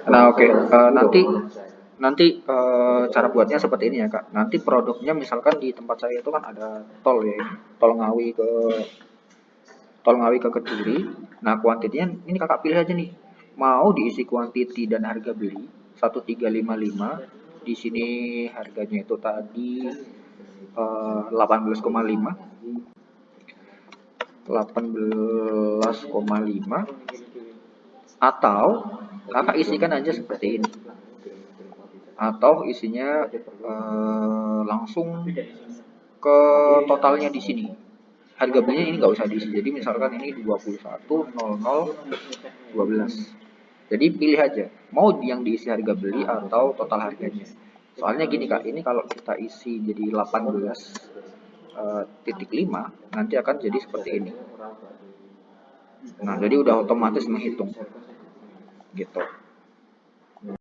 Nah, oke. Nanti nanti cara buatnya seperti ini ya, Kak. Nanti produknya misalkan di tempat saya itu kan ada tol ya, ini. Tol Ngawi ke Kediri. Nah, kuantitinya ini Kakak pilih aja nih. Mau diisi kuantiti dan harga beli 1355. Di sini harganya itu tadi 18,5, 18,5, atau Kakak isikan aja seperti ini, atau isinya langsung ke totalnya di sini. Harga belinya ini nggak usah diisi. Jadi misalkan ini 21.00.12. Jadi pilih aja mau yang diisi harga beli atau total harganya. Soalnya gini Kak, ini kalau kita isi jadi 18,5 nanti akan jadi seperti ini. Nah, jadi udah otomatis menghitung gitu.